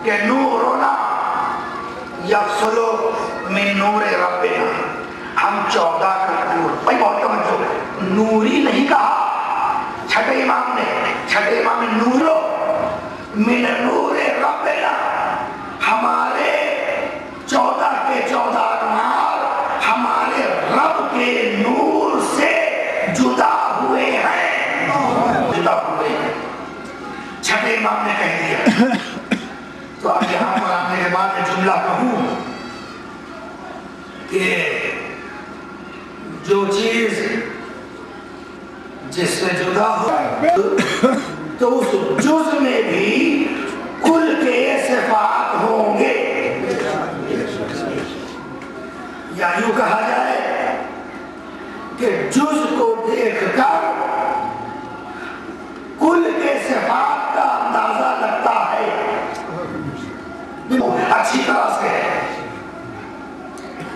کہ نورنا یفصلو من نور ربنا، ہم 14 کا نور، بھائی بہت توجہ، نوری نہیں کہا چھٹے امام نے نورو من نور ربنا، ہمارے 14 کے 14 انوار ہمارے رب کے نور سے جدا ہوئے ہیں، جدا ہوئے ہیں، چھٹے امام نے کہہ دیا۔ تو اب یہاں پر آنے کے بعد ایک جملہ کہوں کہ جو چیز جس سے جدا ہو تو اس جز میں بھی کل کے صفات ہوں گے، یا یوں کہا جائے کہ جز کو دیکھ کر کل کے صفات کا اندازہ لگتا ہے اچھی طرح سے۔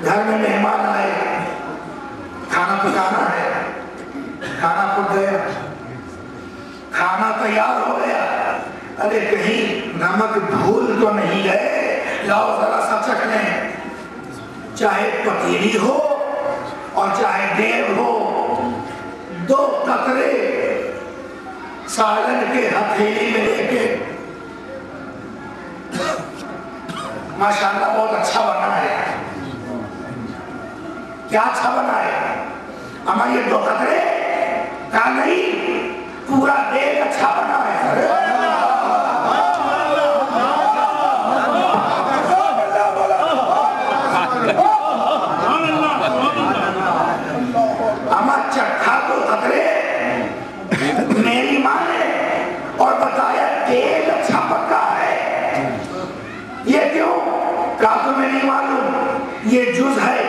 گھر میں مہمان آئے، کھانا پکانا ہے، کھانا پک گیا، کھانا تیار ہو گیا، ارے کہیں نمک بھول تو نہیں گئے، لاؤ ذرا سا چکھ لیں، چاہے پتیلی ہو اور چاہے دیگ ہو، 2 قطرے سالن کے ہتھیلی میں لے کے، ماشاءاللہ بہت اچھا بنا ہے، کیا اچھا بنا ہے، اما یہ 2 قطرے کہا نہیں، پورا دیگ اچھا بنا ہے۔ اما چکھا 2 قطرے میری ماں نے اور بتایا دیگ اچھا پکا ہے، یہ کیوں؟ کہا تمہیں نہیں معلوم، یہ جز ہے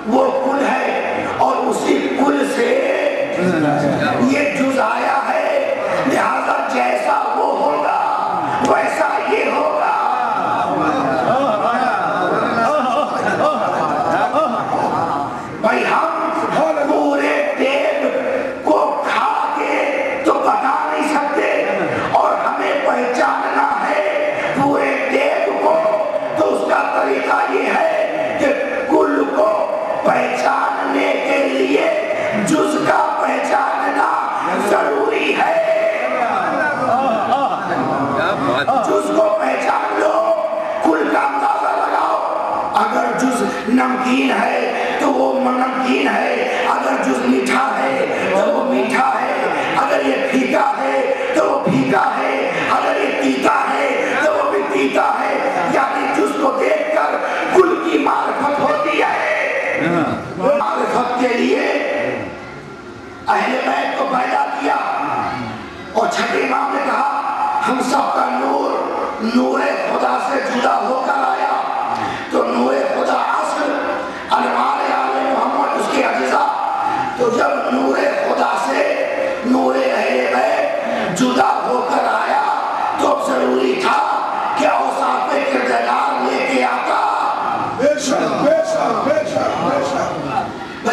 وہ کل ہے، اور اسی کل سے یہ جز آیا ہے، لہذا جیسا وہ ہوگا ویسا یہ ہوگا۔ بھائی ہم پورے دیگ کو کھا کے تو بتا نہیں سکتے، اور ہمیں پہچاننا ہے پورے دیگ کو، تو اس کا طریقہ یہ ہے کہ کل کو پہچاننے کے لیے جز کا پہچاننا ضروری ہے۔ جز کو پہچان لو، کل کا اندازہ لگاؤ، اگر جز نمکین ہے تو وہ نمکین ہے، اگر جز میٹھا ہے تو وہ میٹھا ہے، اگر یہ پھیکا ہے تو وہ پھیکا ہے، اگر یہ تیتا ہے تو وہ بھی تیتا ہے، یعنی جز کو دیکھ کر کل کی معرفت ہوتی ہے۔ معرفت کے لیے اہل بیت کو پیدا کیا، اور چھٹے امام نے کہا ہم سب کا نور نور خدا سے جدا ہو کر آیا، تو نور خدا اصل، انوار آل محمد اس کے اجزاء، تو جب نور خدا سے نور اہل بیت جدا ہو کر آیا تو ضروری تھا کہ اوصاف کردگار لے کے آتا۔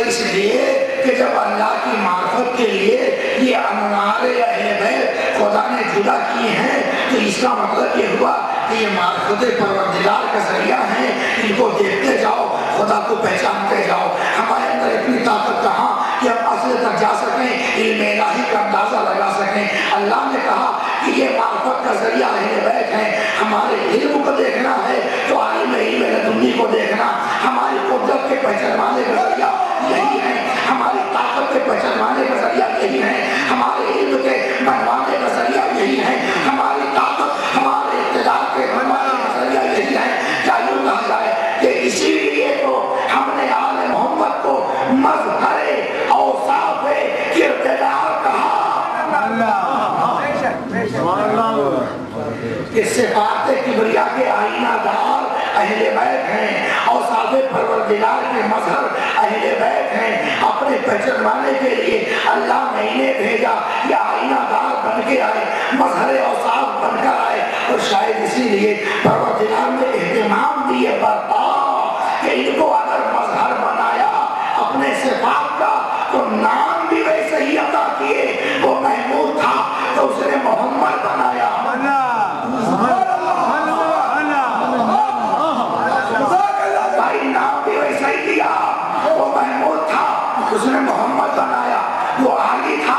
اس لیے کہ جب اللہ کی معرفت کے لیے یہ انوار اہل بیت خدا نے جدا کیے ہیں، تو اس کا مطلب یہ ہوا کہ یہ معرفت پروردگار کا ذریعہ ہیں، ان کو دیکھتے جاؤ، خدا کو پہچانتے جاؤ۔ ہمارے اندر اتنی طاقت کہاں کہ ہم اصل تک جا سکیں، علم الہی کا اندازہ لگا سکیں۔ اللہ نے کہا کہ یہ معرفت کا ذریعہ اہل بیت ہیں، ہمارے علم کو دیکھنا ہے تو عالم علم لدنی کو دیکھنا، ہماری قدرت کے پہچانوانے کا ذریعہ یہی ہے، ہماری طاقت کے پہچانوانے کا ذریعہ یہی ہے، ہمارے علم کے بنوانے کا ذریعہ یہی ہے، ہماری طاقت، ہمارے اقتدار کے بنوانے کا ذریعہ یہی ہے۔ کیا یوں کہا جائے کہ اسی لیے تو ہم نے آل محمد کو مظہر اوصاف کردگار کہا، کہ صفات کبریا کے آئینہ دار اہل بیت ہیں، اوصاف پروردگار کے مظہر اہل بیت ہیں۔ اپنے پہچانوانے کے لیے اللہ نے انہیں بھیجا، یہ آئینہ دار بن کے آئے، مظہر اوصاف بن کر آئے، اور شاید اسی لیے پروردگار نے اہتمام دیے برپا کہ ان کو اگر مظہر بنایا اپنے صفات کا تو نام بھی ویسے ہی عطا کیے۔ وہ محمود تھا تو اس نے محمد بنایا، اس نے محمد بنایا، وہ علی تھا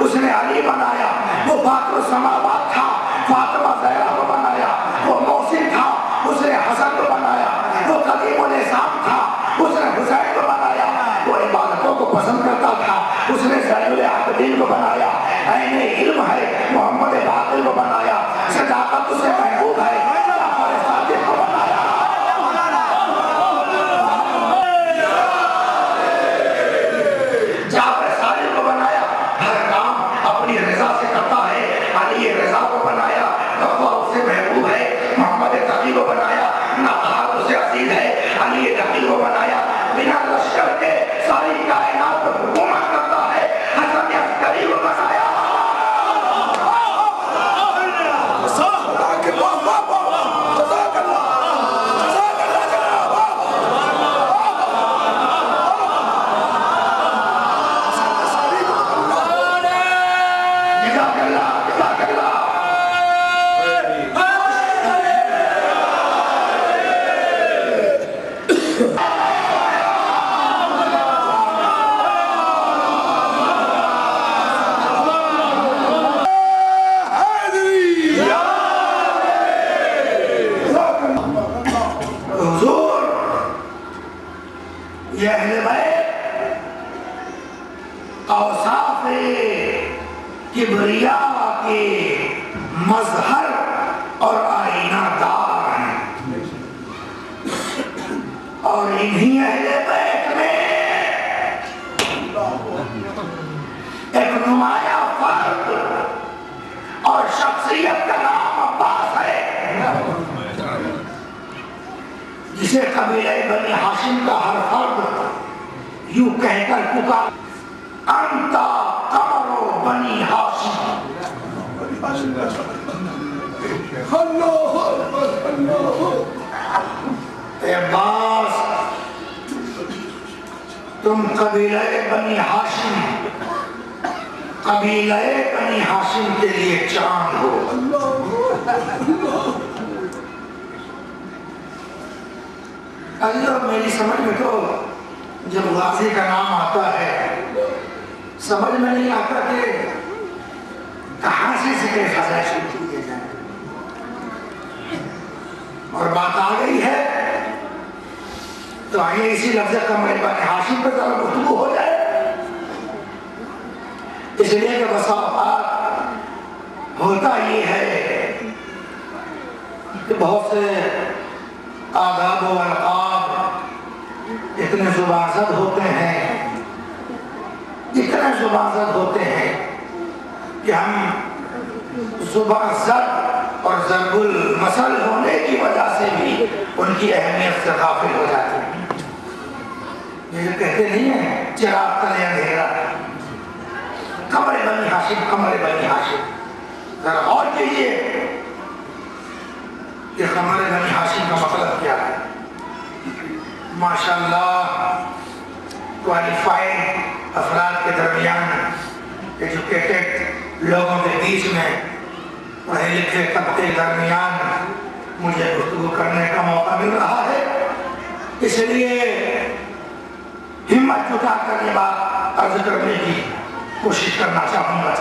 اس نے علی بنایا، وہ فاطر السماوات تھا فاطمہ زہرا کو بنایا، وہ محسن تھا اس نے حسن کو بنایا، وہ قدیم النظام تھا اس نے حسین کو بنایا، وہ عبادتوں کو پسند کرتا تھا اس نے زین العابدین کو بنایا، عین علم ہے محمد باقر کو بنایا، صداقت اسے محبوب ہے جعفر صادق کو بنایا۔ جعفر صادق کو بنایا، ہر کام اپنی رضا سے کرتا ہے، علی رضا کو بنایا، تقویٰ اسے محبوب ہے محمد تقی کو بنایا، نقاہت اسے عزیز ہے علی تقی کو بنایا، بنا لشکر کے ساری کائنات پر حکومت کرتا ہے حسن عسکری کو بنایا۔ یہ اہل بیت اوصاف کبریاء کے مظہر اور آئینہ دار ہیں، اور انہی اہل بیت میں ایک نمایاں فرد اور شخصیت کا نام عباس ہے، جسے قبیلہ بنی ہاشم کا ہر فرد یوں کہہ کر پکار انتا قمر بنی ہاشم۔ عباس تم قبیلہ بنی ہاشم، قبیلہ بنی ہاشم کے لیے چاند ہو۔ اللہ میری سمجھ میں تو جب غازی کا نام آتا ہے سمجھ میں نہیں آتا کہ کہاں سے ذکر خزائن شروع کیے جائیں، اور بات آ گئی ہے تو آئیے اسی لفظ قمر بنی ہاشم پر ذرا گفتگو ہو جائے، اس لیے کہ بسا اوقات ہوتا یہ ہے کہ بہت سے آداب و القاب اتنے زبان ہوتے ہیں، اتنے زبان ہوتے ہیں کہ ہم زبان زد اور ضرب المثل ہونے کی وجہ سے بھی ان کی اہمیت سے غافل ہو جاتے ہیں۔ یہ کہتے نہیں ہیں چراغ تلے اندھیرا، قمر بنی ہاشم قمر بنی ہاشم، ذرا اور کہیے کہ قمر بنی ہاشم کا مطلب کیا ہے؟ ماشاءاللہ کوالیفائڈ افراد کے درمیان، ایجوکیٹڈ لوگوں کے بیچ میں، پڑھے لکھے طبقے درمیان مجھے گفتگو کرنے کا موقع مل رہا ہے، اس لیے ہمت جٹا کر یہ بات عرض کرنے کی کوشش کرنا چاہوں گا۔